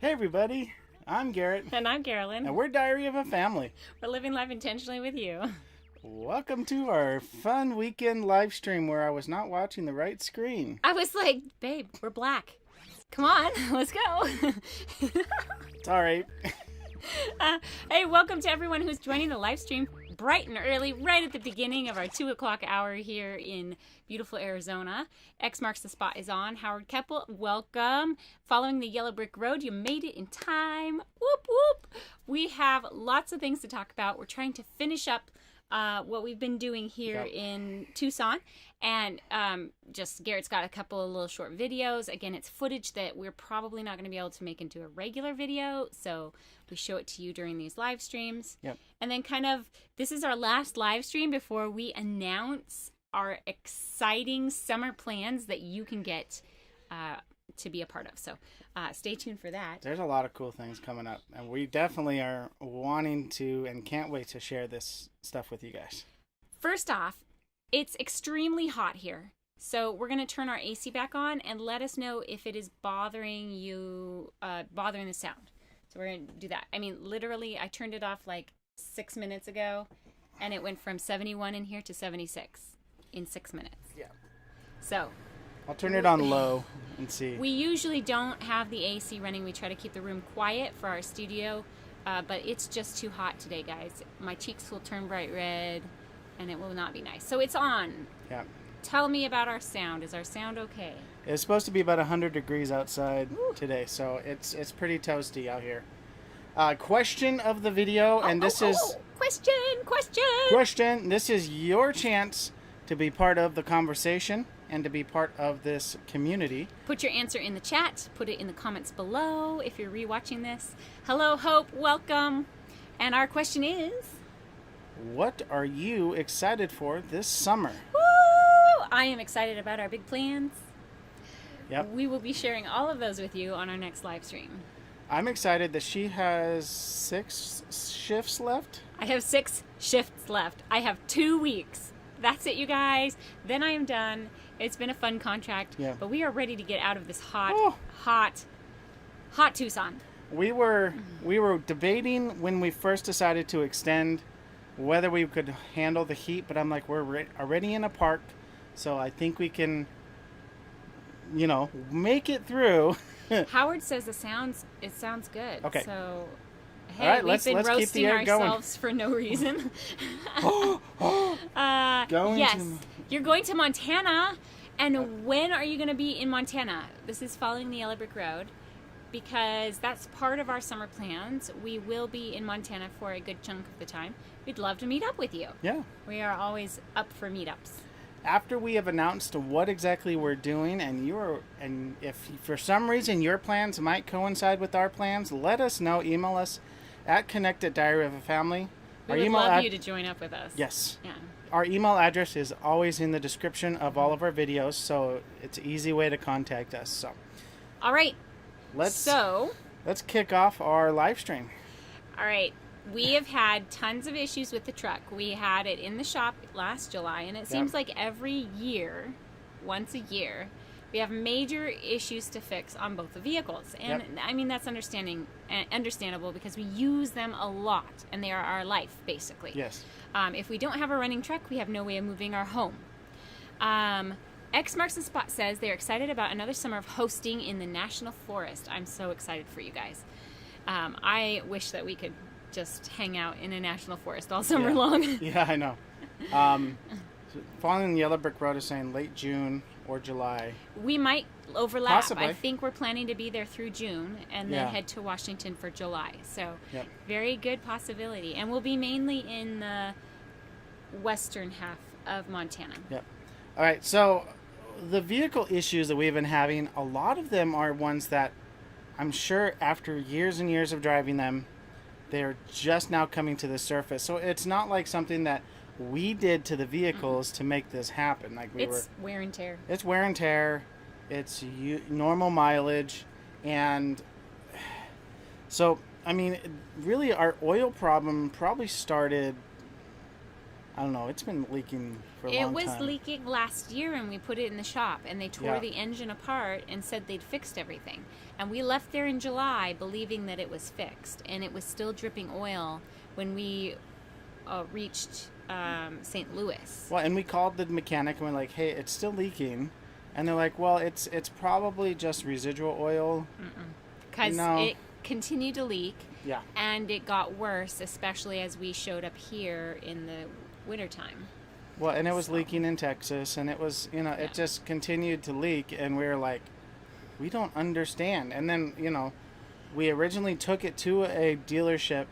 Hey everybody, I'm Garrett. And I'm Carolyn. And we're Diary of a Family. We're living life intentionally with you. Welcome to our fun weekend live stream where I was not watching the right screen. I was like, babe, we're black. Come on, let's go. It's alright. Hey, welcome to everyone who's joining the live stream bright and early, right at the beginning of our 2 o'clock hour here in beautiful Arizona. X marks the spot is on. Howard Keppel, welcome. Following the yellow brick road, you made it in time. Whoop, whoop. We have lots of things to talk about. We're trying to finish up what we've been doing here in Tucson. And just Garrett's got a couple of little short videos. Again, it's footage that we're probably not going to be able to make into a regular video. So we show it to you during these live streams. Yep. And then kind of, this is our last live stream before we announce our exciting summer plans that you can get to be a part of. So stay tuned for that. There's a lot of cool things coming up. And we definitely are wanting to and can't wait to share this stuff with you guys. First off, it's extremely hot here. So we're going to turn our AC back on and let us know if it is bothering you, bothering the sound. So we're going to do that. I mean, literally, I turned it off like 6 minutes ago, and it went from 71 in here to 76 in 6 minutes. Yeah. So I'll turn it on low and see. We usually don't have the AC running. We try to keep the room quiet for our studio, but it's just too hot today, guys. My cheeks will turn bright red, and it will not be nice. So it's on. Yeah. Tell me about our sound. Is our sound okay? It's supposed to be about 100 degrees outside today, so it's pretty toasty out here. Question of the video, and this is... Question! This is your chance to be part of the conversation and to be part of this community. Put your answer in the chat. Put it in the comments below if you're rewatching this. Hello, Hope. Welcome. And our question is... What are you excited for this summer? Woo! I am excited about our big plans. Yep. We will be sharing all of those with you on our next live stream. I'm excited that she has 6 shifts left. I have 6 shifts left. I have 2 weeks. That's it, you guys. Then I am done. It's been a fun contract, but we are ready to get out of this hot Tucson. We were debating when we first decided to extend whether we could handle the heat, but I'm like, we're already in a park, so I think we can, make it through. Howard says it sounds good. Okay. So, hey, all right, we've been roasting ourselves going. for no reason. Yes, you're going to Montana. And when are you going to be in Montana? This is following the Yellow Brick Road, because that's part of our summer plans. We will be in Montana for a good chunk of the time. We'd love to meet up with you. Yeah. We are always up for meetups. After we have announced what exactly we're doing, and if for some reason your plans might coincide with our plans, let us know. Email us at connect@diaryofafamily. We would love you to join up with us. Yes. Yeah. Our email address is always in the description of all of our videos, so it's an easy way to contact us. So, all right. Let's kick off our live stream. All right. We have had tons of issues with the truck. We had it in the shop last July, and it seems like every year, once a year, we have major issues to fix on both the vehicles. And I mean, that's understandable because we use them a lot, and they are our life, basically. Yes. If we don't have a running truck, we have no way of moving our home. X Marks the Spot says they're excited about another summer of hosting in the National Forest. I'm so excited for you guys. I wish that we could just hang out in a national forest all summer long. Yeah, I know. Following the Yellow Brick Road is saying late June or July. We might overlap. Possibly. I think we're planning to be there through June and then head to Washington for July. So very good possibility. And we'll be mainly in the western half of Montana. Yep. All right, so the vehicle issues that we've been having, a lot of them are ones that I'm sure after years and years of driving them, they're just now coming to the surface. So it's not like something that we did to the vehicles to make this happen. Like it's wear and tear. It's wear and tear. It's normal mileage. And so, I mean, really our oil problem probably started I don't know, it's been leaking for a long time. It was leaking last year, and we put it in the shop, and they tore Yeah. the engine apart and said they'd fixed everything. And we left there in July believing that it was fixed, and it was still dripping oil when we reached St. Louis. Well, and we called the mechanic and we're like, hey, it's still leaking. And they're like, well, it's probably just residual oil. Because No. it continued to leak, Yeah. and it got worse, especially as we showed up here in the wintertime. Well, and it was So- leaking in Texas, and it was, you know, it just continued to leak, and we were like, we don't understand. And then, you know, we originally took it to a dealership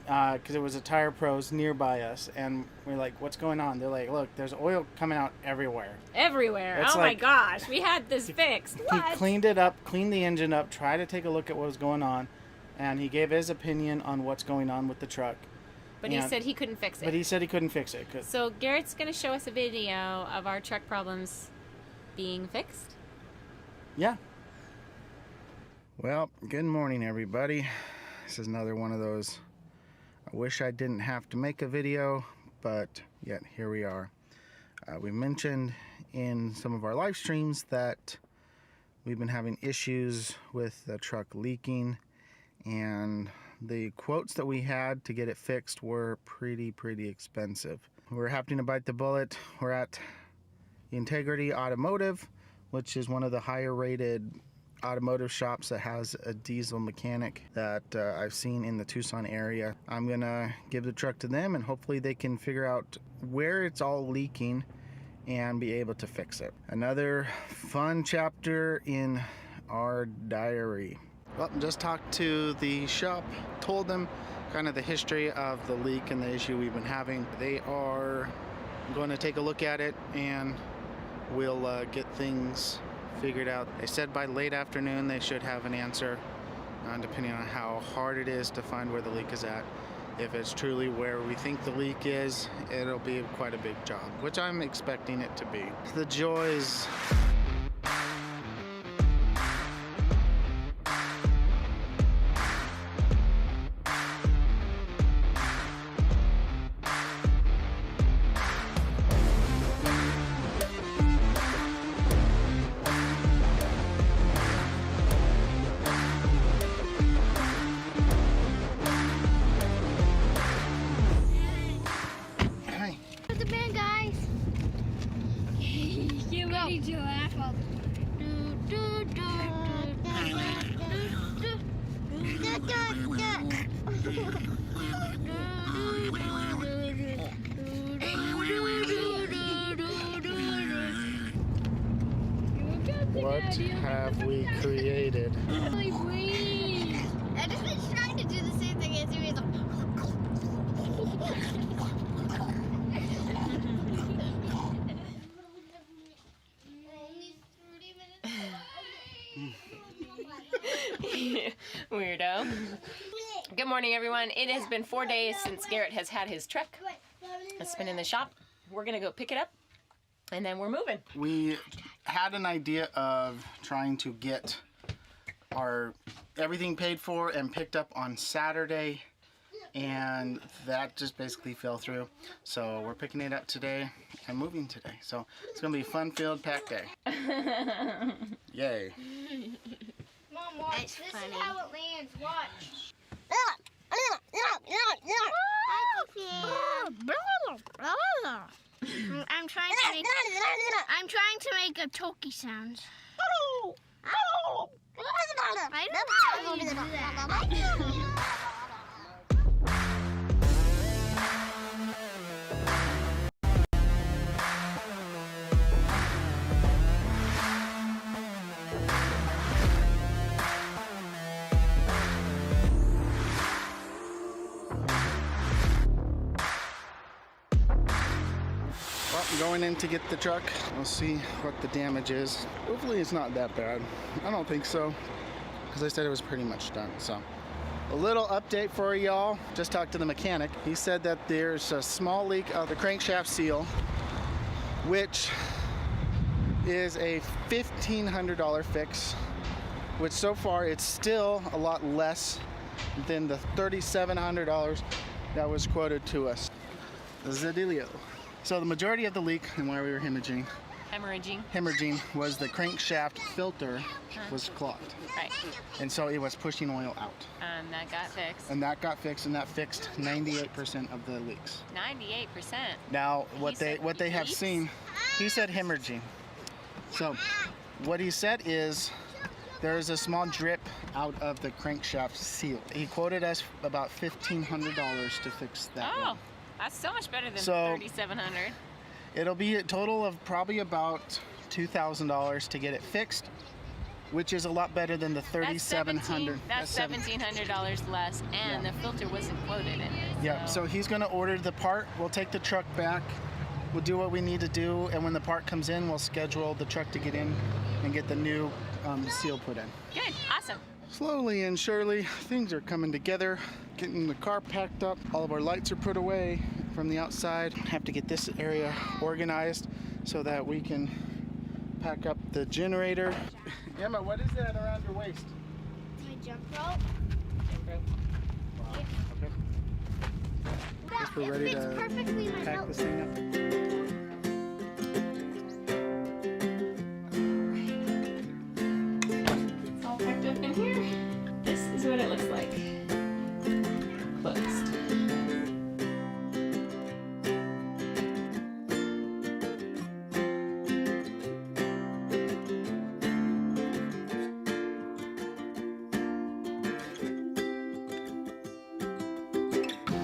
because it was a Tire Pros nearby us, and we're like, what's going on? They're like, look, there's oil coming out everywhere. Everywhere. It's Oh my like- gosh, we had this fixed. He What? cleaned it up, cleaned the engine up, tried to take a look at what was going on, and he gave his opinion on what's going on with the truck. But he And- said he couldn't fix it. But he said he couldn't fix it. 'Cause, So Garrett's going to show us a video of our truck problems being fixed. yeah. Well, good morning, everybody. This is another one of those, I wish I didn't have to make a video, but yet here we are. We mentioned in some of our live streams that we've been having issues with the truck leaking, and the quotes that we had to get it fixed were pretty expensive. We're happening to bite the bullet. We're at Integrity Automotive, which is one of the higher rated automotive shops that has a diesel mechanic that I've seen in the Tucson area. I'm gonna give the truck to them, and hopefully they can figure out where it's all leaking and be able to fix it. Another fun chapter in our diary. Well, just talked to the shop, told them kind of the history of the leak and the issue we've been having. They are going to take a look at it, and we'll get things figured out. They said by late afternoon they should have an answer, depending on how hard it is to find where the leak is at. If it's truly where we think the leak is, it'll be quite a big job, which I'm expecting it to be. The joys. Hi. Put the band, guys. Get ready to laugh. Do, do, do, What have we created? I just been trying to do the same thing as you. Weirdo. Good morning, everyone. It has been 4 days since Garrett has had his truck. It's been in the shop. We're going to go pick it up, and then we're moving. We had an idea of trying to get our everything paid for and picked up on Saturday, and that just basically fell through. So we're picking it up today and moving today. So it's gonna be a fun-filled pack day. Yay. Mom, watch. That's This funny. is how it lands. Watch. I'm trying to make a turkey sound. I don't know how you do that. Well, I'm going in to get the truck. We'll see what the damage is. Hopefully it's not that bad. I don't think so, because they said it was pretty much done. So a little update for y'all. Just talked to the mechanic. He said that there's a small leak of the crankshaft seal, which is a $1,500 fix, which so far it's still a lot less than the $3,700 that was quoted to us. the dealio. So the majority of the leak and why we were hemorrhaging was the crankshaft filter was clogged. Right. And so it was pushing oil out. That got fixed. And that got fixed, and that fixed 98% of the leaks. 98%. Now, what they have seen, he said hemorrhaging. So, what he said is there is a small drip out of the crankshaft seal. He quoted us about $1,500 to fix that one. That's so much better than $3,700. It'll be a total of probably about $2,000 to get it fixed, which is a lot better than the $3,700. That's $1,700 less, and the filter wasn't quoted in it. Yeah, so he's going to order the part. We'll take the truck back. We'll do what we need to do, and when the part comes in, we'll schedule the truck to get in and get the new seal put in. Good, awesome. Slowly and surely, things are coming together. Getting the car packed up. All of our lights are put away from the outside. Have to get this area organized so that we can pack up the generator. Emma, what is that around your waist? My jump rope. Wow. Okay. Guess we're ready Fits perfectly to my pack belt. this thing up. It's all packed up in here. This is what it looks like. Closed.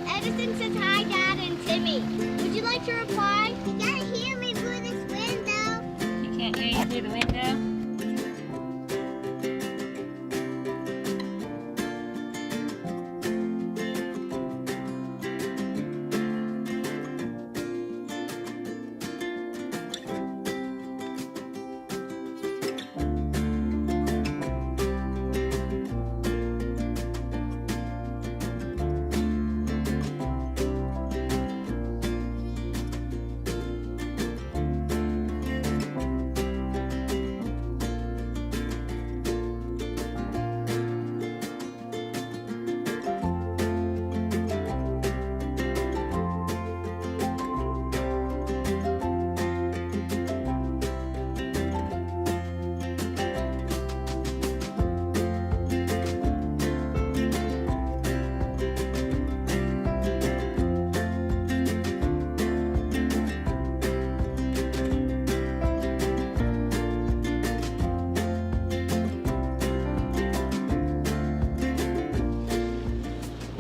Edison says hi, Dad and Timmy. Would you like to reply? You can't hear me through this window. You can't hear you through the window?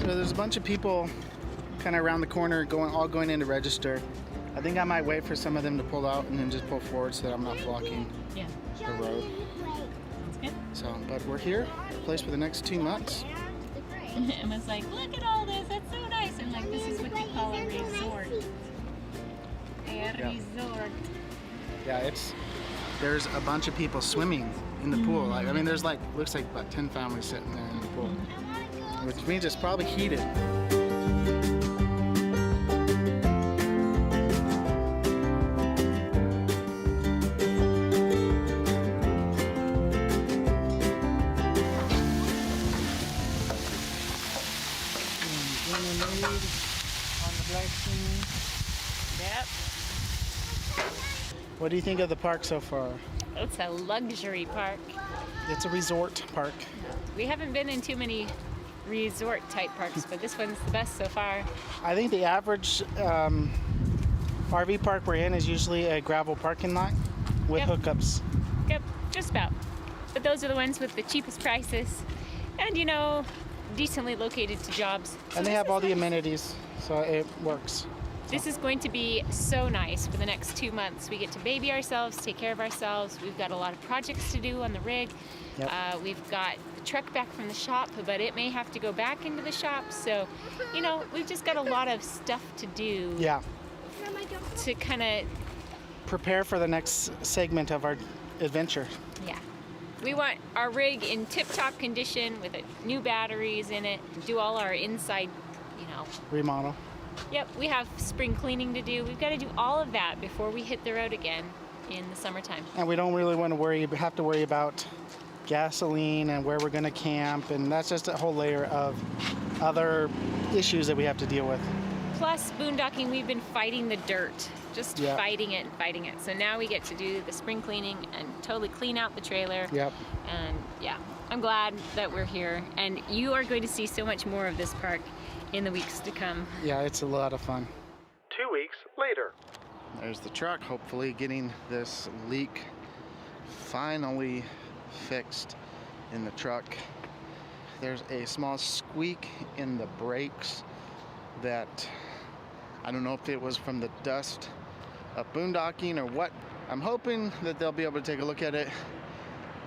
There's a bunch of people kind of around the corner all going in to register. I think I might wait for some of them to pull out and then just pull forward so that I'm not blocking the road. That's good. So, but we're here, placed for the next 2 months. Emma's like, look at all this, that's so nice. I'm like, this is what you call a resort. Resort. Yeah, there's a bunch of people swimming in the pool. Like, I mean, there's looks like about 10 families sitting there in the pool, which means it's probably heated. Yep. What do you think of the park so far? It's a luxury park. It's a resort park. We haven't been in too many resort type parks, but this one's the best so far. I think the average RV park we're in is usually a gravel parking lot with hookups. Yep, just about. But those are the ones with the cheapest prices and, decently located to jobs. So And they have all the amenities, so it works. This is going to be so nice for the next 2 months. We get to baby ourselves, take care of ourselves. We've got a lot of projects to do on the rig. Yep. We've got the truck back from the shop, but it may have to go back into the shop. So, we've just got a lot of stuff to do Yeah. to kind of, Prepare for the next segment of our adventure. yeah. We want our rig in tip-top condition with new batteries in it, do all our inside, Remodel. Yep, we have spring cleaning to do. We've got to do all of that before we hit the road again in the summertime. And we don't really want to have to worry about gasoline and where we're going to camp, and that's just a whole layer of other issues that we have to deal with. Plus boondocking, we've been fighting the dirt, just Yeah. fighting it and fighting it. So now we get to do the spring cleaning and totally clean out the trailer. Yep. And yeah, I'm glad that we're here. And you are going to see so much more of this park in the weeks to come. Yeah, it's a lot of fun. 2 weeks later. There's the truck, hopefully getting this leak finally fixed in the truck. There's a small squeak in the brakes that I don't know if it was from the dust of boondocking or what. I'm hoping that they'll be able to take a look at it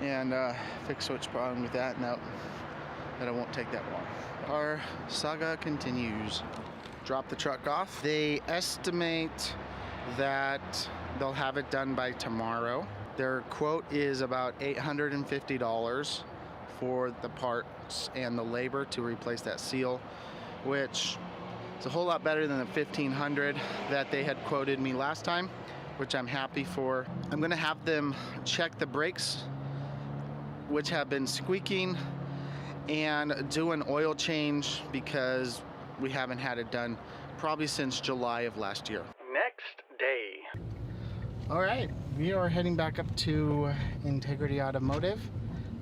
and fix what's wrong with that. No, that it won't take that long. Our saga continues. Drop the truck off. They estimate that they'll have it done by tomorrow. Their quote is about $850 for the parts and the labor to replace that seal, which is a whole lot better than the $1,500 that they had quoted me last time, which I'm happy for. I'm gonna have them check the brakes, which have been squeaking, and do an oil change because we haven't had it done probably since July of last year. Next day. All right, we are heading back up to Integrity Automotive.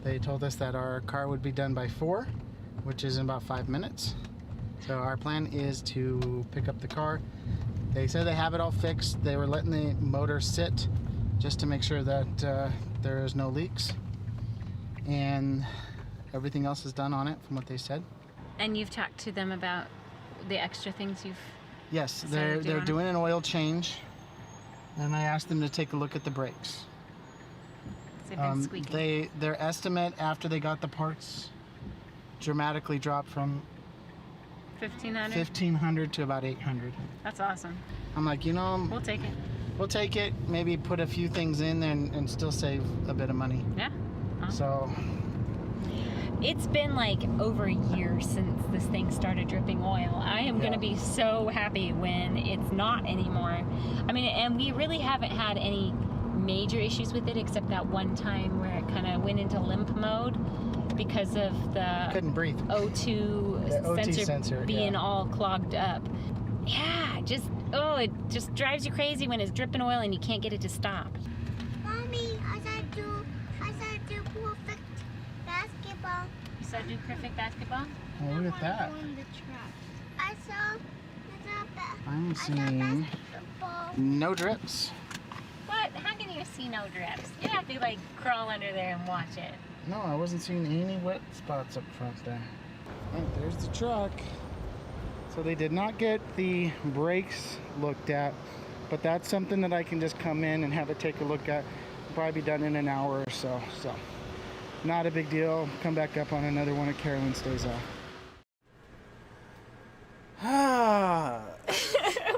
They told us that our car would be done by 4, which is in about 5 minutes. So our plan is to pick up the car. They said they have it all fixed. They were letting the motor sit just to make sure that there is no leaks. And everything else is done on it from what they said. And you've talked to them about the extra things you've... Yes, decided to do they're on it? doing an oil change. And I asked them to take a look at the brakes. They've been squeaky. Their estimate after they got the parts dramatically dropped from 1,500? 1,500 to about 800. That's awesome. I'm like, We'll take it. we'll take it, maybe put a few things in there and still save a bit of money. Yeah. So, It's been like over a year since this thing started dripping oil. I am going to be so happy when it's not anymore. I mean, and we really haven't had any major issues with it except that one time where it kind of went into limp mode because of the couldn't breathe. O2, The O2 sensor, being yeah. all clogged up. Yeah, it just drives you crazy when it's dripping oil and you can't get it to stop. Mommy, I said do perfect basketball. You said do perfect basketball? Oh, look at that. On the track. I saw I'm seeing basketball. no drips. What? How can you see no drips? You have to like crawl under there and watch it. No, I wasn't seeing any wet spots up front there. And there's the truck. So they did not get the brakes looked at, but that's something that I can just come in and have it take a look at. Probably be done in an hour or so. So not a big deal. Come back up on another one of Carolyn's days off.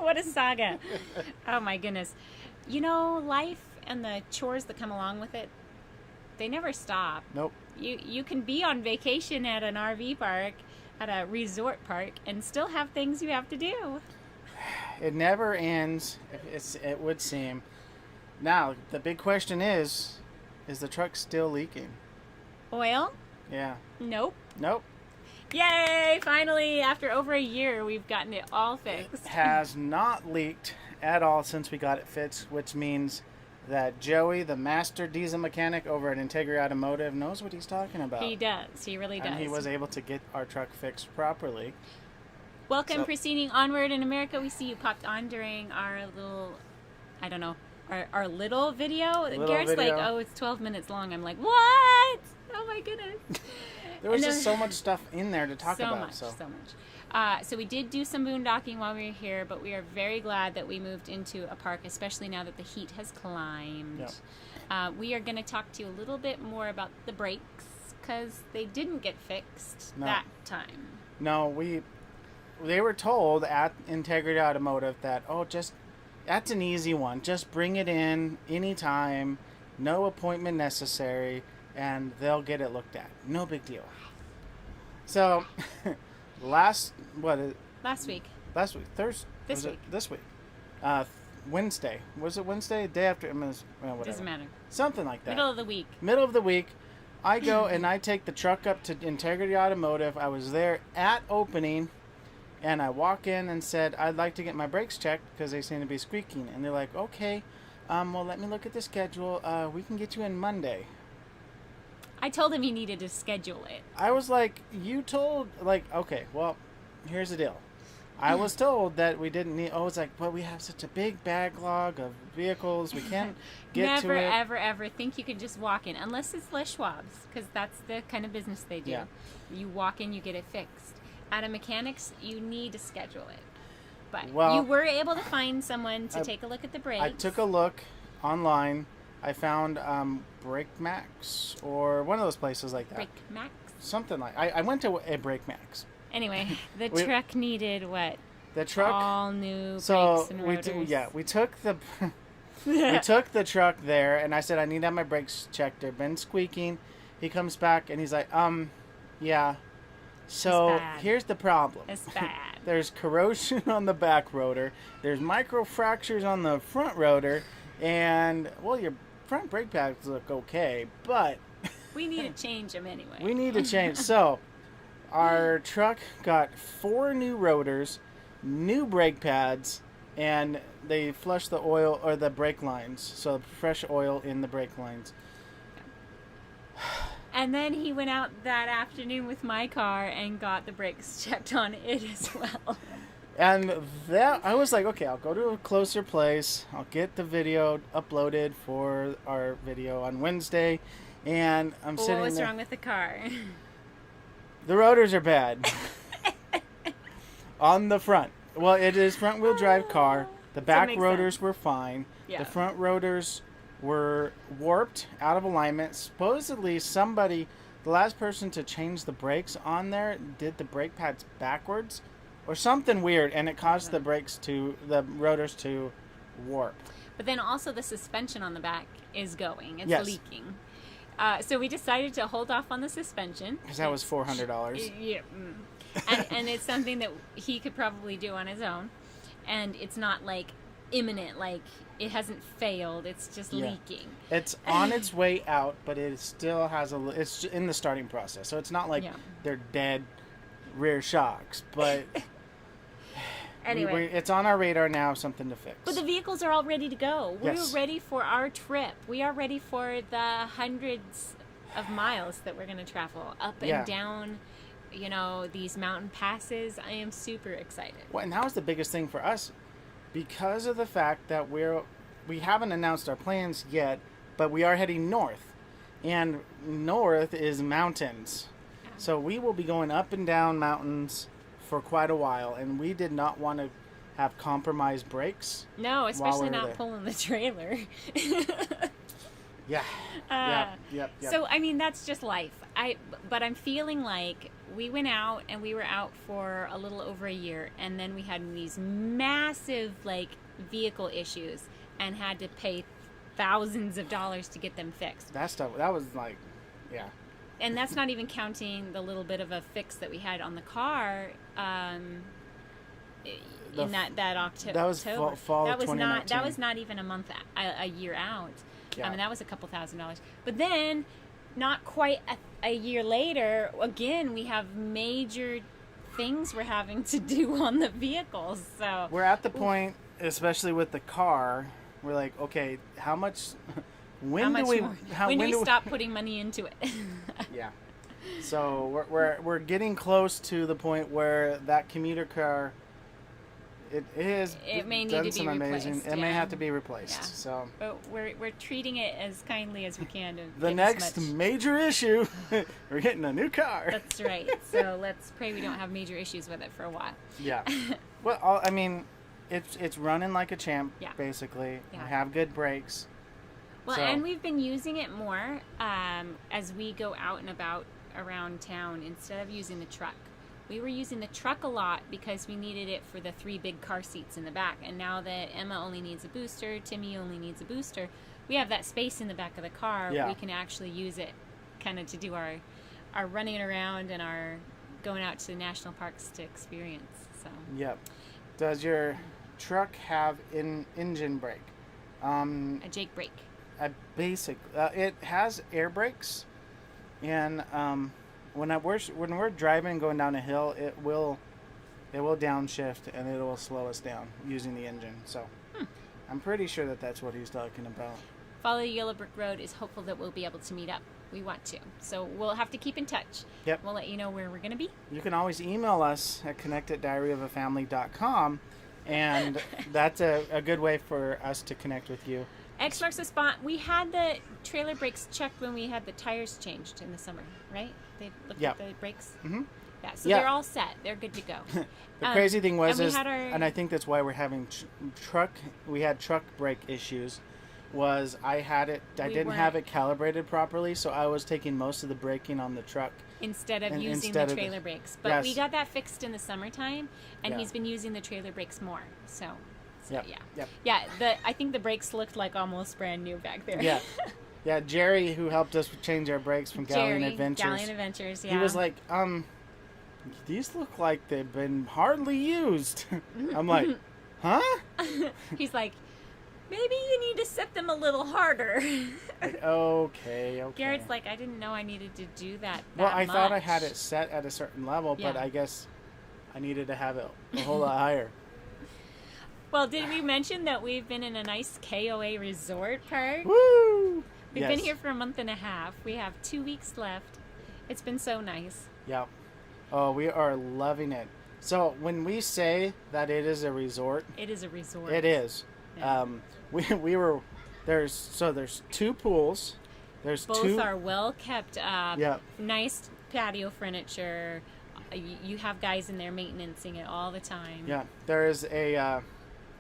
What a saga. Oh my goodness. You know, life and the chores that come along with it, they never stop. Nope. You can be on vacation at an RV park, at a resort park, and still have things you have to do. It never ends, it would seem. Now, the big question is the truck still leaking? Oil? Yeah. Nope. Nope. Yay! Finally, after over a year, we've gotten it all fixed. Has not leaked at all since we got it fixed, which means that Joey, the master diesel mechanic over at Integrity Automotive, knows what he's talking about. He does. He really does. And he was able to get our truck fixed properly. Welcome, proceeding onward in America. We see you popped on during our little, I don't know, our little video. Garrett's video. like, oh, it's 12 minutes long. I'm like, what? Oh my goodness. There was just so much stuff in there to talk about. So much. So we did do some boondocking while we were here, but we are very glad that we moved into a park, especially now that the heat has climbed. Yep. We are going to talk to you a little bit more about the brakes because they didn't get fixed that time. No, they were told at Integrity Automotive that, that's an easy one. Just bring it in anytime, no appointment necessary, and they'll get it looked at. No big deal. So, last week. Thursday. This week. Wednesday. Was it Wednesday? Day after? Whatever. Doesn't matter. Something like that. Middle of the week. Middle of the week. I go and I take the truck up to Integrity Automotive. I was there at opening, And I walk in and said, I'd like to get my brakes checked because they seem to be squeaking. And they're like, okay, well, let me look at the schedule. We can get you in Monday. I told him he needed to schedule it. I was like, you told, like, okay, well, here's the deal. I was told that we didn't need, it's like, well, we have such a big backlog of vehicles. We can't get to it. Never, ever, ever think you can just walk in, unless it's Les Schwab's, because that's the kind of business they do. Yeah. You walk in, you get it fixed. At a mechanic's, you need to schedule it. But Well, you were able to find someone to take a look at the brakes. I took a look online. I found Brake Max or one of those places like that. Brake Max. Something like I went to a Brake Max. Anyway, the truck needed what? The truck. All new So brakes and rotors. we took the we took the truck there, and I said I need to have my brakes checked. They've been squeaking. He comes back and he's like, yeah. So It's bad. here's the problem. It's bad. There's corrosion on the back rotor. There's micro fractures on the front rotor, and well, your front brake pads look okay, but We need to change them anyway. we need to change. So our truck got 4 new rotors, new brake pads, and they flushed the oil or the brake lines. So fresh oil in the brake lines. And then he went out that afternoon with my car and got the brakes checked on it as well. And that I was like, okay, I'll go to a closer place. I'll get the video uploaded for our video on Wednesday. And I'm Well, sitting what was there. wrong with the car? The rotors are bad. On the front. Well, it is front wheel drive car. The back makes rotors sense. were fine. Yeah. The front rotors were warped, out of alignment. Supposedly somebody, the last person to change the brakes on there, did the brake pads backwards or something weird, and it caused the rotors to warp. But then also the suspension on the back is going. It's Yes. leaking. So we decided to hold off on the suspension. Because that was $400. Yeah. And it's something that he could probably do on his own. And it's not like imminent, like it hasn't failed. It's just Yeah. leaking. It's on its way out, but it still has it's in the starting process. So it's not like Yeah. they're dead rear shocks, but Anyway. it's on our radar now, something to fix. But the vehicles are all ready to go. Yes. We're ready for our trip. We are ready for the hundreds of miles that we're going to travel up Yeah. and down, these mountain passes. I am super excited. Well, and that was the biggest thing for us, because of the fact that we haven't announced our plans yet, but we are heading north, and north is mountains. So we will be going up and down mountains for quite a while, and we did not want to have compromised brakes. No, especially we were not there. pulling the trailer. Yeah. Yep. So, I mean, that's just life. But I'm feeling like we went out and we were out for a little over a year, and then we had these massive, vehicle issues and had to pay thousands of dollars to get them fixed. That stuff, that was like, yeah. And that's not even counting the little bit of a fix that we had on the car in that October. That was fall that of was 2019. that was not even a year out. Yeah. I mean, that was a couple $1,000s. But then, not quite a year later, again, we have major things we're having to do on the vehicles. So We're at the point, especially with the car, we're like, okay, how much? When do we stop putting money into it? Yeah. So we're getting close to the point where that commuter car, it may need done to be some amazing. replaced, It may yeah. have to be replaced. Yeah. So But we're treating it as kindly as we can. To the get next as much. major issue, we're getting a new car. That's right. So let's pray we don't have major issues with it for a while. Yeah. Well, I mean, it's running like a champ, Yeah. basically. Yeah. We have good brakes. Well, So- and we've been using it more as we go out and about around town instead of using the truck. We were using the truck a lot because we needed it for the 3 big car seats in the back. And now that Emma only needs a booster, Timmy only needs a booster, we have that space in the back of the car. Yeah. We can actually use it kind of to do our running around and our going out to national parks to experience. So Yep. Does your truck have engine brake? a Jake brake. It has air brakes, and when we're driving going down a hill, it will it will downshift and it will slow us down using the engine. So I'm pretty sure that that's what he's talking about. Follow the Yellow Brick Road is hopeful that we'll be able to meet up. We want to. So we'll have to keep in touch. Yep. We'll let you know where we're going to be. You can always email us at connect@diaryofafamily.com, and that's a good way for us to connect with you. X marks the spot. We had the trailer brakes checked when we had the tires changed in the summer, right? They looked Yep. at the brakes. Mm-hmm. Yeah, so Yeah. they're all set. They're good to go. The crazy thing was, and we had our- and I think that's why we're having we had truck brake issues, was I didn't have it calibrated properly, so I was taking most of the braking on the truck. Instead of using instead the of trailer brakes. But yes. we got that fixed in the summertime, and Yeah. he's been using the trailer brakes more. So Yep. yeah. Yep. Yeah, I think the brakes looked like almost brand new back there. Yeah. Yeah, Jerry, who helped us change our brakes from Galleon Adventures. Galleon Adventures, yeah. He was like, these look like they've been hardly used. I'm like, huh? He's like, maybe you need to set them a little harder. Like, okay. Garrett's like, I didn't know I needed to do that. Well, I thought I much." had it set at a certain level, but Yeah. I guess I needed to have it a whole lot higher. Well, did we mention that we've been in a nice KOA resort park? Woo! We've been here for a month and a half. We have 2 weeks left. It's been so nice. Yep. Oh, we are loving it. So when we say that it is a resort, It is a resort. it is. Yeah. We were there's 2 pools. There's Both 2. are well kept up. Yep. Nice patio furniture. You have guys in there maintaining it all the time. Yeah. There's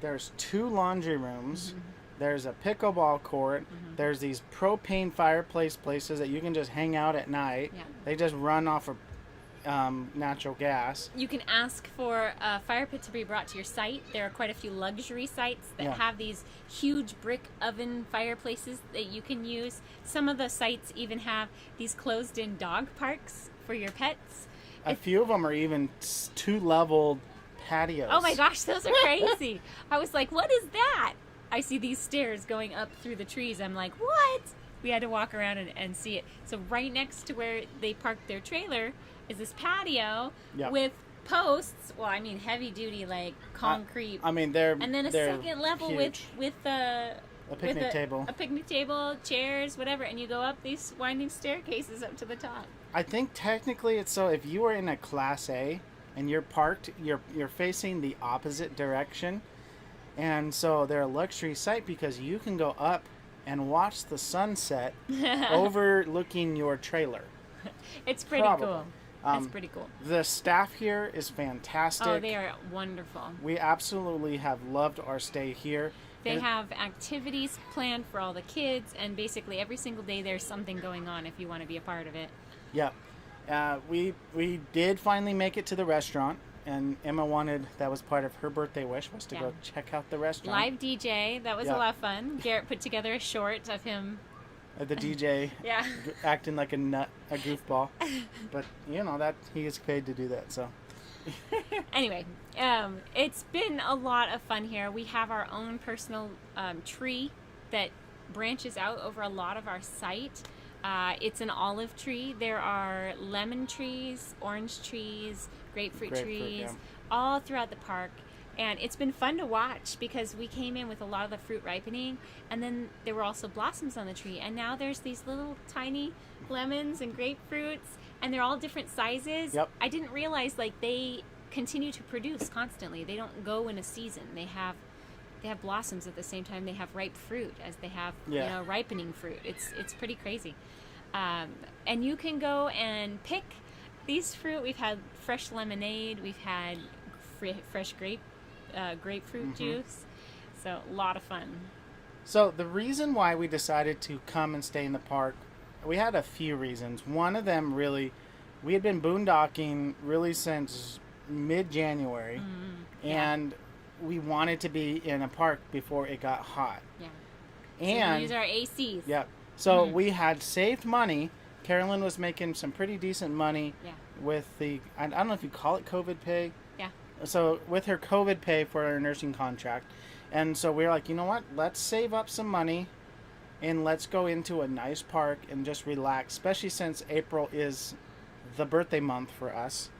there's 2 laundry rooms. There's a pickleball court. There's these propane fireplace places that you can just hang out at night. Yeah. They just run off of natural gas. You can ask for a fire pit to be brought to your site. There are quite a few luxury sites that Yeah. have these huge brick oven fireplaces that you can use. Some of the sites even have these closed-in dog parks for your pets. A few of them are even 2-level patios. Oh my gosh, those are crazy. I was like, what is that? I see these stairs going up through the trees. I'm like, what? We had to walk around and see it. So right next to where they parked their trailer is this patio Yep. with posts. Well, I mean heavy duty, like concrete. I mean, they're and then a they're second level huge. with a picnic table. a picnic table, chairs, whatever, and you go up these winding staircases up to the top. I think technically it's so if you are in a Class A and you're parked, you're facing the opposite direction, and so they're a luxury site because you can go up and watch the sunset overlooking your trailer. It's pretty Probably. cool. It's pretty cool. The staff here is fantastic. Oh, they are wonderful. We absolutely have loved our stay here. They And- have activities planned for all the kids, and basically every single day there's something going on if you want to be a part of it. Yeah. We did finally make it to the restaurant, and Emma that was part of her birthday wish, was to Yeah. go check out the restaurant. Live DJ, that was Yeah. a lot of fun. Garrett put together a short of him. The DJ Yeah. acting like a goofball. But, that he gets paid to do that, so. Anyway, it's been a lot of fun here. We have our own personal tree that branches out over a lot of our site. It's an olive tree. There are lemon trees, orange trees, grapefruit trees, yeah. all throughout the park. And it's been fun to watch because we came in with a lot of the fruit ripening, and then there were also blossoms on the tree. And now there's these little tiny lemons and grapefruits, and they're all different sizes. Yep. I didn't realize they continue to produce constantly. They don't go in a season. They have blossoms at the same time they have ripe fruit as they have ripening fruit. It's pretty crazy. And you can go and pick these fruit. We've had fresh lemonade. We've had fresh grapefruit juice. So a lot of fun. So the reason why we decided to come and stay in the park, we had a few reasons. One of them really, we had been boondocking really since mid-January, and we wanted to be in a park before it got hot. Yeah. And so we use our ACs. yeah, so we had saved money. Carolyn was making some pretty decent money Yeah. with I don't know if you call it COVID pay. Yeah. So with her COVID pay for her nursing contract. And so we were like, you know what? Let's save up some money and let's go into a nice park and just relax, especially since April is the birthday month for us.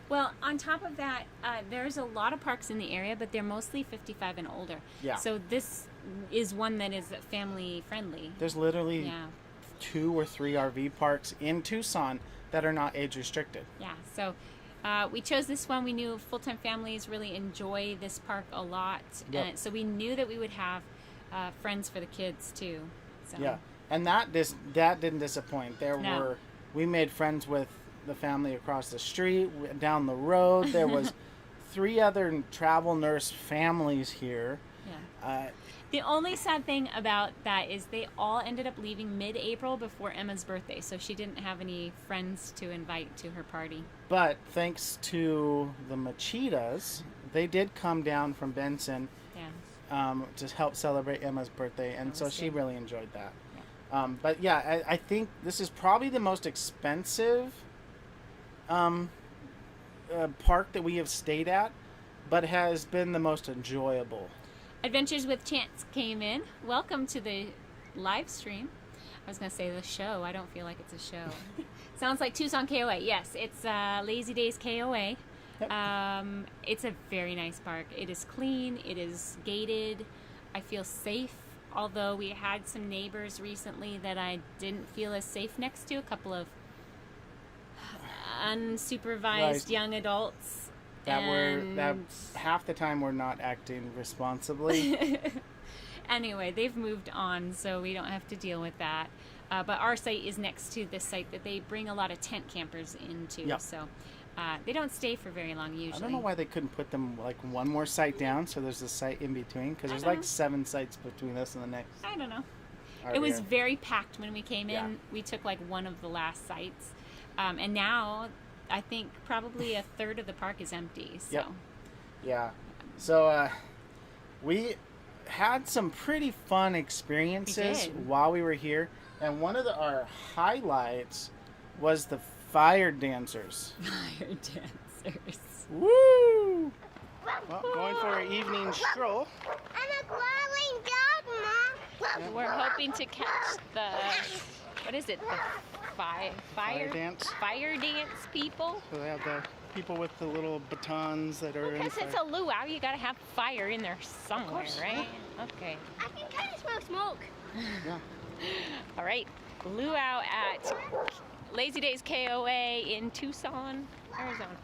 Well, on top of that, there's a lot of parks in the area, but they're mostly 55 and older. Yeah. So this is one that is family friendly. There's literally Yeah. 2 or 3 RV parks in Tucson that are not age restricted. Yeah. So we chose this one. We knew full-time families really enjoy this park a lot. Yep. So we knew that we would have friends for the kids too. So. Yeah, and that didn't disappoint. We made friends with the family across the street, down the road. There was 3 other travel nurse families here. Yeah. The only sad thing about that is they all ended up leaving mid-April before Emma's birthday, so she didn't have any friends to invite to her party. But thanks to the Machitas, they did come down from Benson to help celebrate Emma's birthday, and so she really enjoyed that. Yeah. But yeah, I think this is probably the most expensive park that we have stayed at, but has been the most enjoyable. Adventures with Chance came in. Welcome to the live stream. I was going to say the show. I don't feel like it's a show. Sounds like Tucson KOA. Yes, it's Lazy Days KOA. Yep. It's a very nice park. It is clean. It is gated. I feel safe, although we had some neighbors recently that I didn't feel as safe next to. A couple of unsupervised young adults. That half the time we're not acting responsibly. Anyway, they've moved on, so we don't have to deal with that. But our site is next to this site that they bring a lot of tent campers into. Yep. So they don't stay for very long usually. I don't know why they couldn't put them like one more site down, so there's a site in between, because there's like 7 sites between us and the next. I don't know. RV. It was very packed when we came in. Yeah. We took like one of the last sites. And now I think probably a third of the park is empty. So. Yep. Yeah. So we had some pretty fun experiences while we were here, and one of our highlights was the fire dancers. Fire dancers. Woo! Well, going for an evening stroll. I'm a crawling dog, Mom. We're hoping to catch the, what is it, the fire dance people? So they have the people with the little batons that are Because it's a luau, you gotta have fire in there somewhere, right? Okay. I can kind of smell smoke. Yeah. All right, luau at Lazy Days KOA in Tucson, Arizona.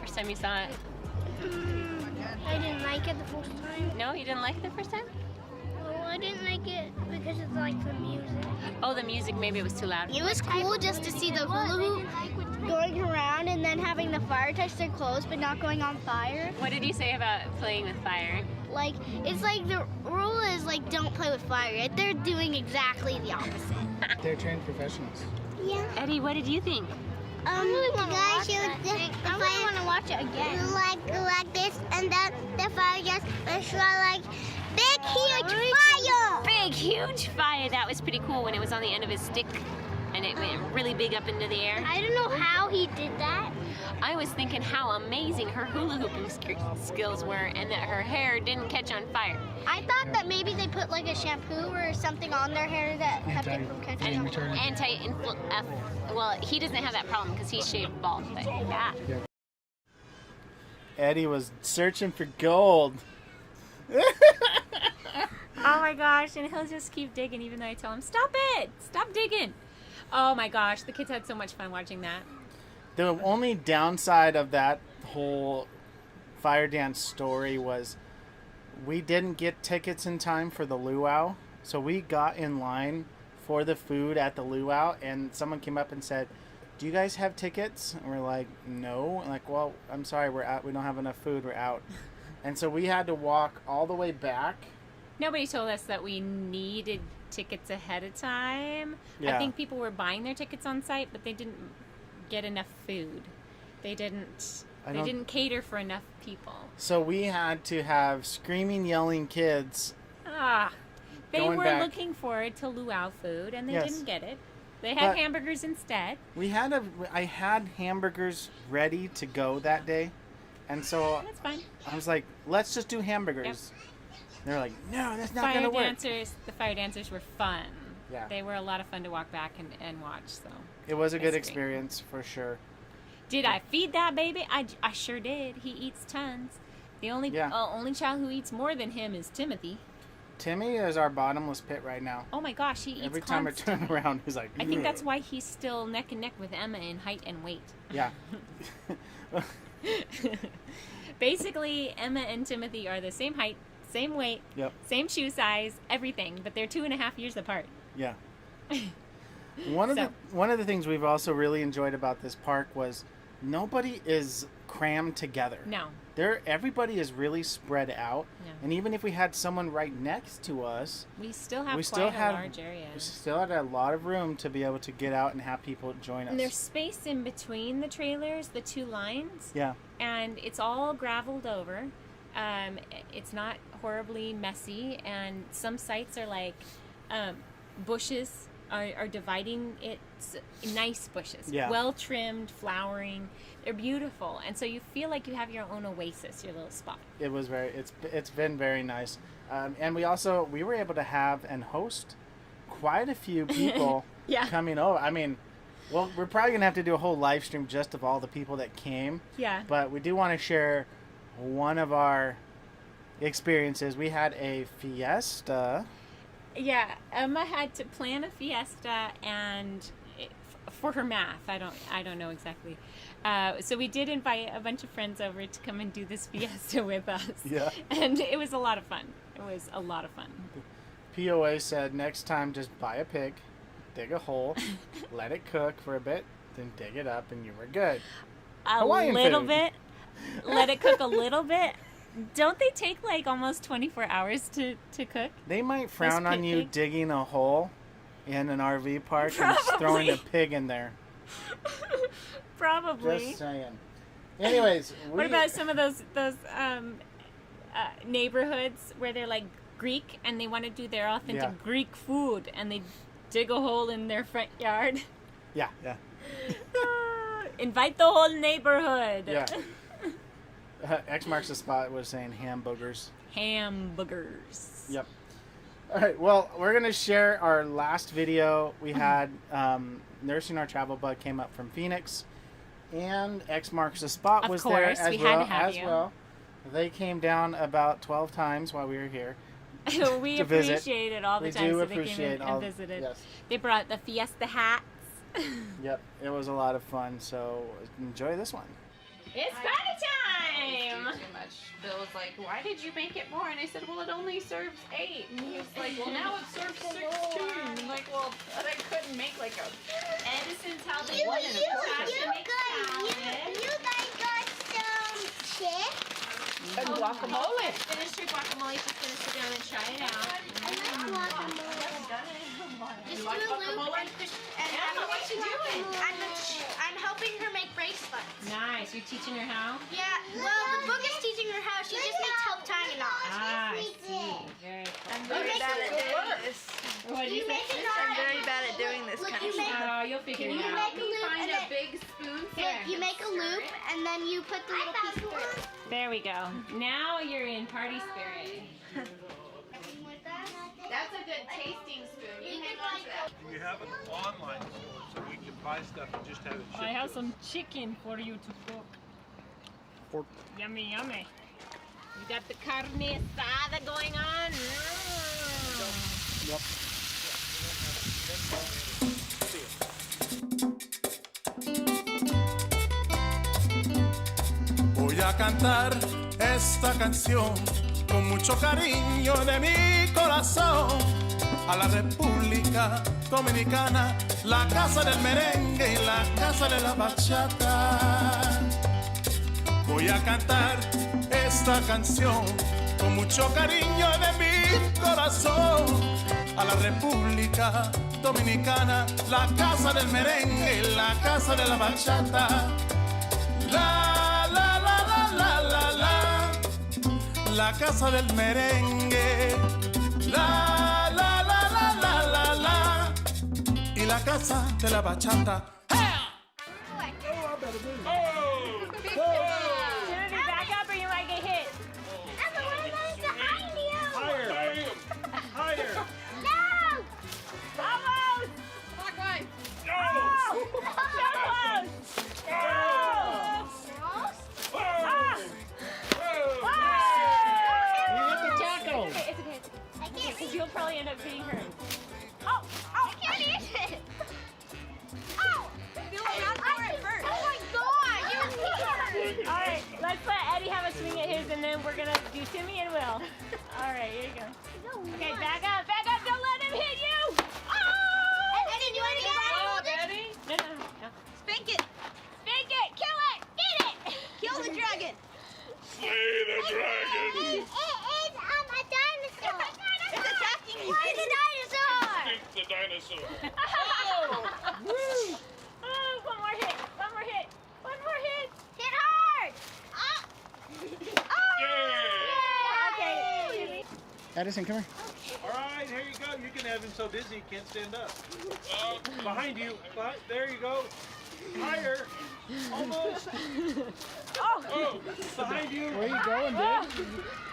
first time you saw it? I didn't like it the first time. No, you didn't like it the first time? Well, I didn't like it because it's like the music. Oh, the music, maybe it was too loud. It was cool just to see the hula hoop Going around and then having the fire touch their clothes but not going on fire. What did you say about playing with fire? Like, it's like the rule is like don't play with fire. Yet they're doing exactly the opposite. They're trained professionals. Yeah. Eddie, what did you think? I really want to watch it. I really want to watch it again. Like this, and then the fire just was like big, huge fire. Big, huge fire. That was pretty cool when it was on the end of his stick and it went really big up into the air. I don't know how he did that. I was thinking how amazing her hula hooping skills were and that her hair didn't catch on fire. I thought that maybe they put like a shampoo or something on their hair that kept it from catching on fire. Well, he doesn't have that problem because he's shaved bald, but yeah. Eddie was searching for gold. Oh my gosh, and he'll just keep digging even though I tell him, stop it! Stop digging! Oh my gosh, the kids had so much fun watching that. The only downside of that whole fire dance story was we didn't get tickets in time for the luau. So we got in line for the food at the luau, and someone came up and said, do you guys have tickets? And we're like, no. And like, well, I'm sorry, we're out. We don't have enough food. We're out. And so we had to walk all the way back. Nobody told us that we needed tickets ahead of time. Yeah. I think people were buying their tickets on site, but they didn't get enough food. They didn't cater for enough people. So we had to have screaming, yelling kids. They Going were back. looking forward to luau food, and they Yes. didn't get it. They had But- hamburgers instead. I had hamburgers ready to go that day. And so That's fine. I was like, let's just do hamburgers. They were like, no, that's not going to work. The fire dancers were fun. Yeah. They were a lot of fun to walk back and watch. So, It was a good That's great. experience for sure. did I feed that baby? I sure did. He eats tons. The only child who eats more than him is Timothy. Timmy is our bottomless pit right now. Oh my gosh, he eats Every time I constantly. turn around, he's like, I think that's why he's still neck and neck with Emma in height and weight. Yeah. Basically, Emma and Timothy are the same height, same weight, Yep. same shoe size, everything, but they're 2.5 years apart. Yeah. One of the things we've also really enjoyed about this park was nobody is crammed together. No. Everybody is really spread out. Yeah. And even if we had someone right next to us, We still have we quite still a have large area. we still had a lot of room to be able to get out and have people join us. And there's space in between the trailers, the two lines, Yeah. and it's all graveled over. It's not horribly messy, and some sites are like bushes are dividing it. Nice bushes, Yeah. well trimmed, flowering. They're beautiful, and so you feel like you have your own oasis, your little spot. It's been very nice. And we were able to have and host quite a few people Yeah. coming over. I mean, well, we're probably gonna have to do a whole live stream just of all the people that came. Yeah. But we do want to share one of our experiences. We had a fiesta. Yeah, Emma had to plan a fiesta for her math. I don't know exactly. So we did invite a bunch of friends over to come and do this fiesta with us. Yeah. And it was a lot of fun. It was a lot of fun. POA said next time just buy a pig, dig a hole, let it cook for a bit, then dig it up, and you were good. A Hawaiian little food. bit. Let it cook a little bit. Don't they take like almost 24 hours to cook? They might frown pit on you pig? digging a hole in an RV park and just throwing a pig in there. Probably. Just saying. Anyways, What about some of those neighborhoods where they're like Greek and they want to do their authentic Yeah. Greek food and they dig a hole in their front yard? Yeah, yeah. Invite the whole neighborhood. Yeah. X marks the spot was saying hamburgers. Hamburgers. Yep. All right. Well, we're gonna share our last video. We had nursing our travel bug came up from Phoenix, and X marks the spot Of was course, there as we had well. to have as you. well, they came down about 12 times while we were here. We To visit. appreciate it all the We times do that they came appreciate in all. and visited. Yes. They brought the fiesta hats. Yep. It was a lot of fun. So enjoy this one. It's party time! Too much. Bill was like, "Why did you make it more?" And I said, "Well, it only serves 8." And he was like, "Well, now it serves 16." I'm like, "Well, but I couldn't make like a." Edison's helping One and a quarter. Tasha make salad. You guys got some chips? And guacamole. Finish your guacamole. She's gonna sit down and try it out. I like guacamole. Just do a loop and Emma, what you doing? I'm helping her make bracelets. Nice. You're teaching her how? Yeah, well, the book is teaching her how. She just needs help tying a knot. Ah, I see. Very cool. I'm very bad at doing this. What did you say? I'm very bad at doing this kind of stuff. Oh, you'll figure it You out. make a loop Find and a then big spoon. you make a loop and then you put the little piece through. There we go. Now you're in party spirit. That's a good tasting spoon. You hang on to that. You have an online store so we can buy stuff and just have it shipped. I have to some chicken for you to cook. For- Yummy, yummy. You got the carne asada going on. Yep. Voy a cantar esta canción con mucho cariño de mi corazón a la República Dominicana, la casa del merengue y la casa de la bachata. Voy a cantar esta canción con mucho cariño de mi corazón a la República Dominicana, la casa del merengue y la casa de la bachata. La la la la la la la, la casa del merengue. La la la la la la la, y la casa de la bachata. Timothy, back up or you might get hit. Emma, what about behind you? Higher! Higher! No! Almost! Black way. Oh! So close! Oh! Ah! You hit the tackle. It's okay. I can't reach. You'll probably end up being hurt. I can't reach it. Oh! Bill went out for it first. Oh my god! You're here! All right, let's let Eddie have a swing at his, and then we're gonna do Timmy and Will. All right, here you go. Okay, back up, don't let him hit you. Oh! Eddie, do you want to get Oh, Daddy. No. Spank it. Spank it, kill it, get it. Kill the dragon. Slay the dragon! It's a dinosaur. It's attacking you. It's a dinosaur. Think the dinosaur. Woo! Oh, one more hit. Hit hard. Yeah! Okay, Timmy. Edison, come here. All right, here you go. You can have him so dizzy he can't stand up. Behind you. There you go. Higher. Almost. Oh, behind you. Where you going, dude?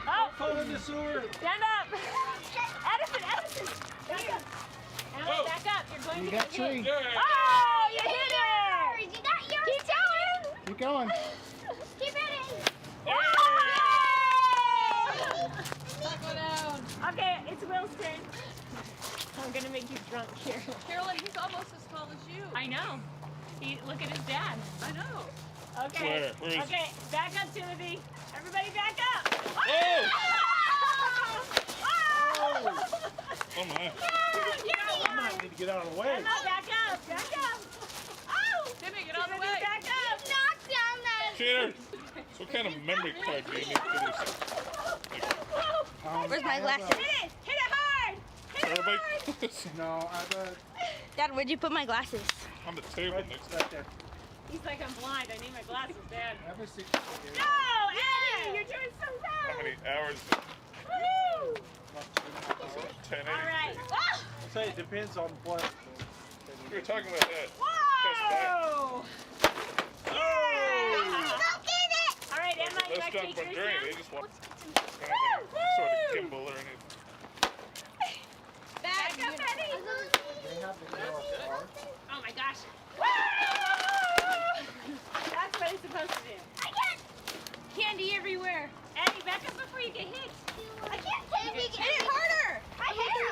Oh, Fall in the sewer. stand up. Edison, back up. Emma, back up. You're going You to got get hit. tree. Oh, you hit her. You got yours. Keep going. Keep going. Keep hitting. Okay, it's Will's turn. I'm gonna make you drunk here. Carolyn, he's almost as tall as you. I know. Look at his dad. I know. Okay. Where is he? Okay, back up, Timothy. Everybody back up. Oh! Oh! Oh my. Yeah, I might need to get out of the way. Emma, back up. Oh! Timmy, get out of the Timothy, way. back up. Knock down that. Cheater! So what kind of memory card do you need for this? Where's my glasses? Hit it hard. Everybody, No, I bet. Dad, where'd you put my glasses? on the table next to Right there. He's like, I'm blind. I need my glasses, Dad. Ever see? No, Eddie, you're doing so how well. many hours? Woo! 10 All right. I'll say it depends on what. We were talking about that. Whoa! Go get it. All right, Emma, you Those like don't take put yours during. now? They just want sort of gimbal or anything. Back up, Eddie. They have the girl car. Oh my gosh. That's what it's supposed to do. I can't. Candy everywhere. Eddie, back up before you get hit. I can't take it. Hit it harder. I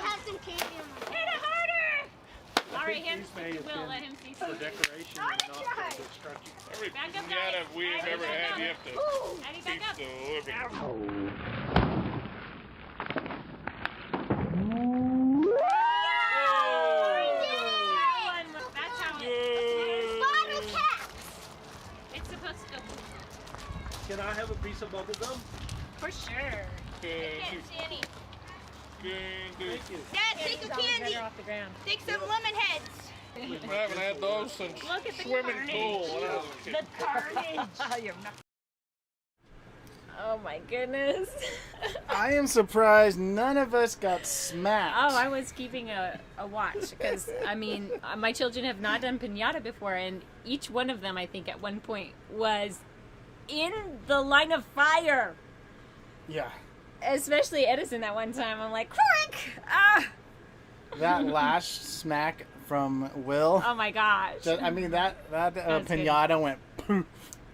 have some candy on my. Hit it harder. All right, hand these this may to have Will. been Let him see for some. decoration and not for destruction. Every Back up, pinata guys. we've Eddie, ever back had, up. you have to Eddie, back up. keep delivering. That's how Bottle caps. it's supposed to go. Can I have a piece of bubble gum? For sure. Thank you. Dad, take a candy. Off the ground. Take some lemon heads. I haven't had those since Look at the swimming carnage. pool when I was a kid. The carnage. Oh my goodness. I am surprised none of us got smacked. Oh, I was keeping a watch because, I mean, my children have not done pinata before, and each one of them, I think, at one point was in the line of fire. Yeah. Especially Edison that one time. I'm like, crank! Ah! That last smack from Will. Oh my gosh. I mean, that was good. pinata went poof.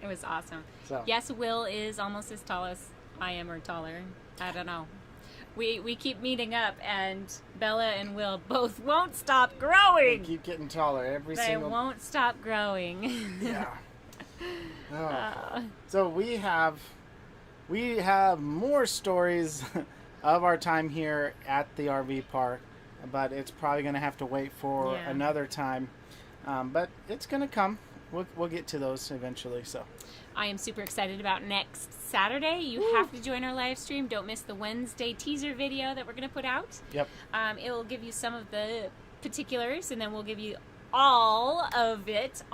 It was awesome. So. Yes, Will is almost as tall as I am, or taller. I don't know. We keep meeting up, and Bella and Will both won't stop They growing. keep getting taller every They single. won't stop growing. Yeah. Oh. Uh, So we have more stories of our time here at the RV park, but it's probably going to have to wait for Yeah. another time. But it's going to come. We'll get to those eventually. So I am super excited about next Saturday. You have to join our live stream. Don't miss the Wednesday teaser video that we're going to put out. yep. It will give you some of the particulars, and then we'll give you all of it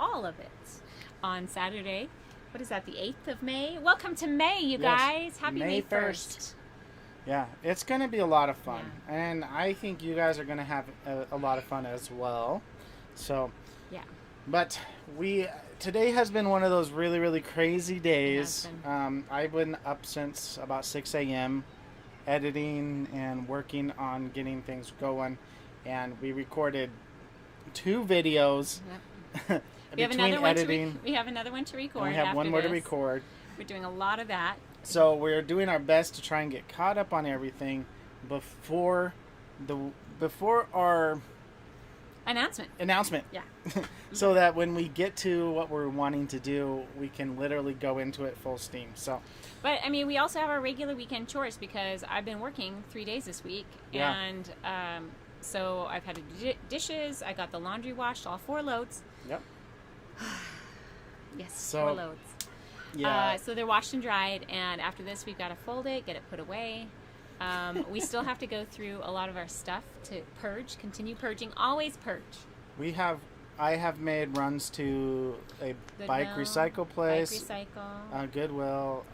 on Saturday. What is that, the 8th of May? Welcome to May, you Yes. guys. Happy May 1st. 1st. Yeah, it's going to be a lot of fun, and I think you guys are going to have a lot of fun as well. So, Yeah. but today has been one of those really, really crazy days. It has I've been up since about 6 a.m. editing and working on getting things going, and we recorded 2 videos. We have between another one editing, we have another one to record. and we have after one more to this. record. We're doing a lot of that. So we're doing our best to try and get caught up on everything before our announcement. Yeah. So that when we get to what we're wanting to do, we can literally go into it full steam. So But I mean, we also have our regular weekend chores because I've been working 3 days this week, Yeah. and so I've had to do dishes. I got the laundry washed, all 4 loads. yep. Yes, So, 4 loads. Yeah. So they're washed and dried, and after this, we've got to fold it, get it put away. We still have to go through a lot of our stuff to purge, continue purging, always purge. I have made runs to a bike Goodwill, recycle place, Bike recycle. Goodwill,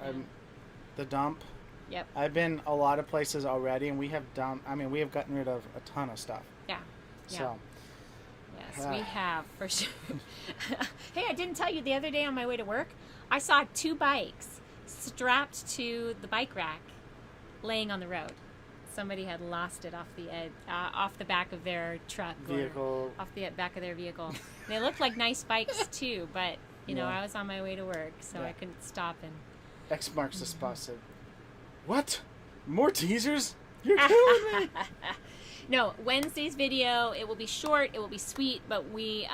the dump. Yep. I've been a lot of places already, and we have gotten rid of a ton of stuff. Yeah. Yeah. So Yes, we have, for sure. Hey, I didn't tell you the other day on my way to work, I saw 2 bikes strapped to the bike rack laying on the road. Somebody had lost it off the edge, off the back of their truck. Vehicle. Or off the back of their vehicle. They looked like nice bikes, too, but, you know, Yeah. I was on my way to work, so I couldn't stop and... X marks the spot. Said, "What? More teasers? You're killing me!" No, Wednesday's video, it will be short, it will be sweet, but we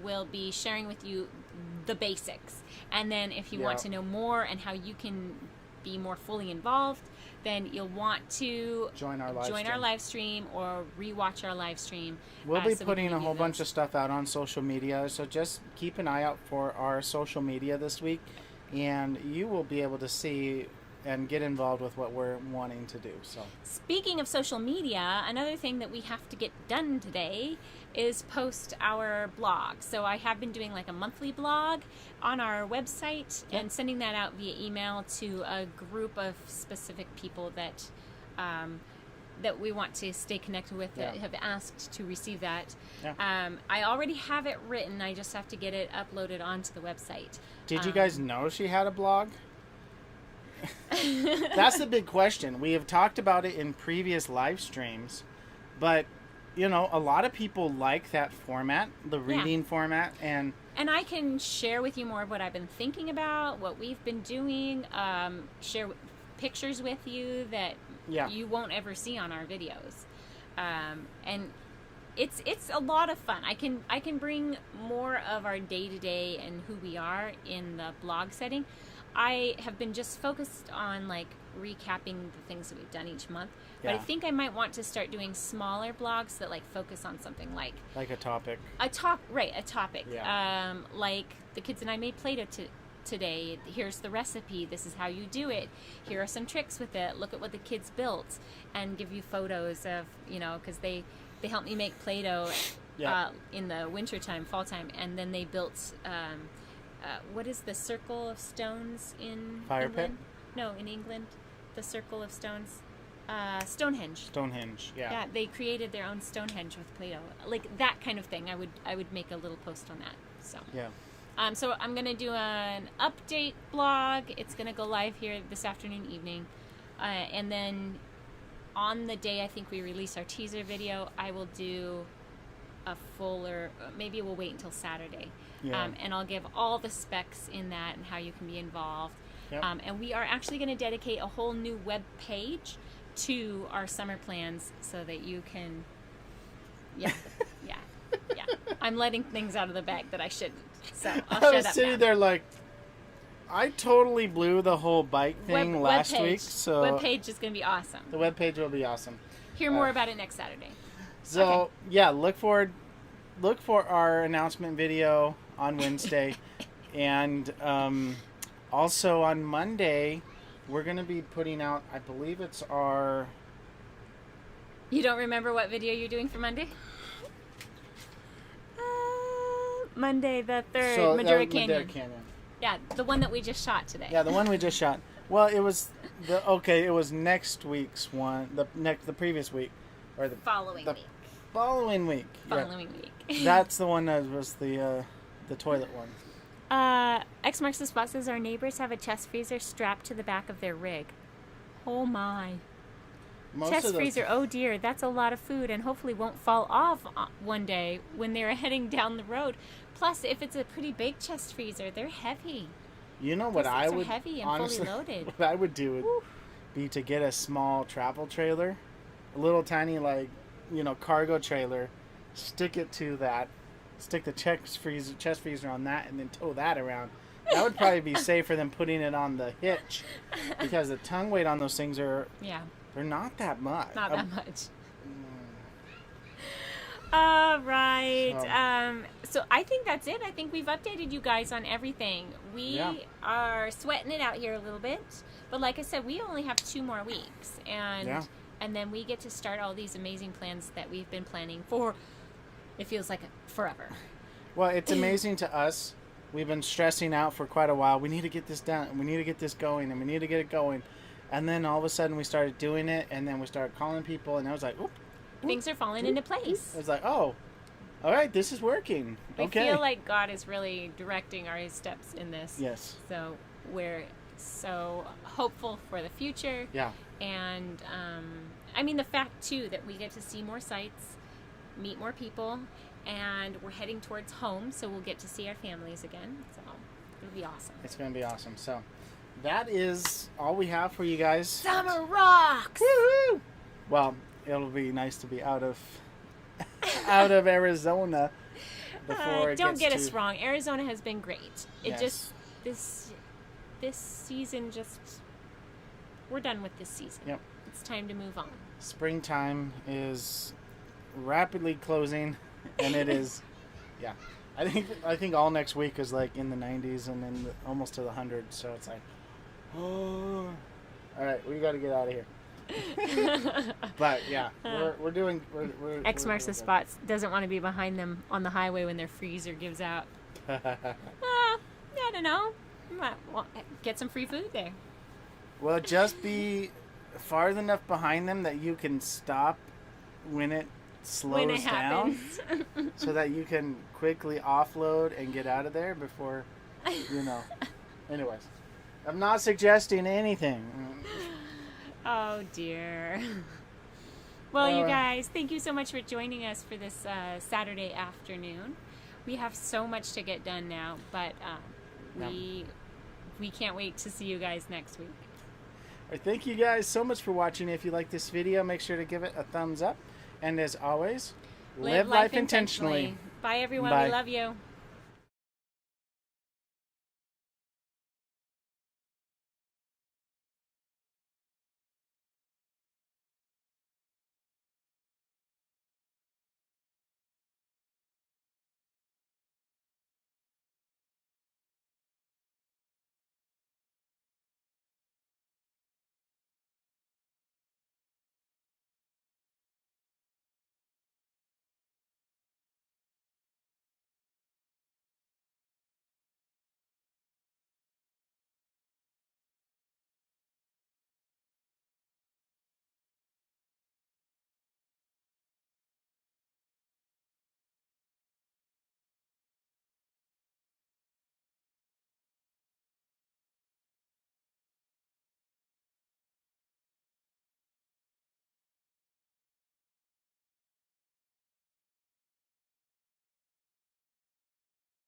will be sharing with you the basics. And then if you want Yeah. to know more and how you can be more fully involved, then you'll want to Join our live stream. stream or rewatch our live stream. We'll be so we putting can a give whole you bunch those. of stuff out on social media, so just keep an eye out for our social media this week, and you will be able to see and get involved with what we're wanting to do. So Speaking of social media, another thing that we have to get done today is post our blog. So I have been doing like a monthly blog on our website and sending that out via email to a group of specific people that that we want to stay connected with that have asked to receive that. Yeah. I already have it written. I just have to get it uploaded onto the website. did you guys know she had a blog? That's the big question. We have talked about it in previous live streams, but you know, a lot of people like that format, the reading format, and I can share with you more of what I've been thinking about, what we've been doing, share pictures with you that you won't ever see on our videos. And it's a lot of fun. I can bring more of our day-to-day and who we are in the blog setting. I have been just focused on like recapping the things that we've done each month, but I think I might want to start doing smaller blogs that like focus on something like a topic. A topic. Yeah. Like the kids and I made Play-Doh today. Here's the recipe. This is how you do it. Here are some tricks with it. Look at what the kids built, and give you photos of, because they helped me make Play-Doh in the wintertime, fall time, and then they built what is the circle of stones in Fire England? pit? No, in England, the circle of stones. Stonehenge. Stonehenge, yeah. Yeah, they created their own Stonehenge with Play-Doh, like that kind of thing. I would make a little post on that. So yeah. So I'm gonna do an update blog. It's gonna go live here this afternoon, evening, and then on the day I think we release our teaser video, I will do a fuller. Maybe we'll wait until Saturday, and I'll give all the specs in that and how you can be involved. Yep. And we are actually going to dedicate a whole new web page to our summer plans so that you can, yeah. I'm letting things out of the bag that I shouldn't. So I'll I was shut up sitting now. there like, I totally blew the whole bike thing last webpage. week. So Webpage is going to be awesome. the webpage will be awesome. Hear more about it next Saturday. So look for our announcement video on Wednesday, and also on Monday we're going to be putting out, I believe it's our... You don't remember what video you're doing for Monday? Monday the 3rd, Madera Canyon. Madera Canyon. Yeah, the one that we just shot today. Yeah, the one we just shot. Well, it was it was next week's one, the previous week, or the Following week. following week. Following week. That's the one that was the toilet one. X Marks the Spot says our neighbors have a chest freezer strapped to the back of their rig. Oh my. Chest freezer, oh dear, that's a lot of food and hopefully won't fall off one day when they're heading down the road. Plus, if it's a pretty big chest freezer, they're heavy. You know what I would... heavy and honestly, fully loaded. What I would do would be to get a small travel trailer, a little tiny, cargo trailer, stick the chest freezer on that, and then tow that around. That would probably be safer than putting it on the hitch, because the tongue weight on those things they're not that much. Not that much. All right. So I think that's it. I think we've updated you guys on everything. We are sweating it out here a little bit, but like I said, we only have 2 more weeks, and then we get to start all these amazing plans that we've been planning for. It feels like forever. Well, it's amazing to us. We've been stressing out for quite a while. We need to get this done. We need to get this going, and we need to get it going. And then all of a sudden we started doing it, and then we started calling people, and I was like, oop. Things are falling into place. It was like, oh, all right, this is working. I feel like God is really directing our steps in this. Yes. So we're so hopeful for the future. Yeah. And the fact too that we get to see more sites, meet more people, and we're heading towards home, so we'll get to see our families again. So it'll be awesome. It's going to be awesome. So that is all we have for you guys. Summer rocks! Woo-hoo! Well, it'll be nice to be out of Arizona before it don't gets get us wrong. Arizona has been great. It Yes. just this season we're done with this season. Yep. It's time to move on. Springtime is rapidly closing, and it is, I think all next week is like in the 90s and then almost to the 100s. So it's like, oh, all right, we got to get out of here. But we're doing. X Marks the Spot doesn't want to be behind them on the highway when their freezer gives out. I don't know. Well, get some free food there. Well, just be far enough behind them that you can stop when it slows down, so that you can quickly offload and get out of there before, Anyways, I'm not suggesting anything. Oh dear. Well, you guys, thank you so much for joining us for this Saturday afternoon. We have so much to get done now, but we can't wait to see you guys next week. All right, thank you guys so much for watching. If you like this video, make sure to give it a thumbs up. And as always, Live life intentionally. Bye, everyone. Bye. We love you.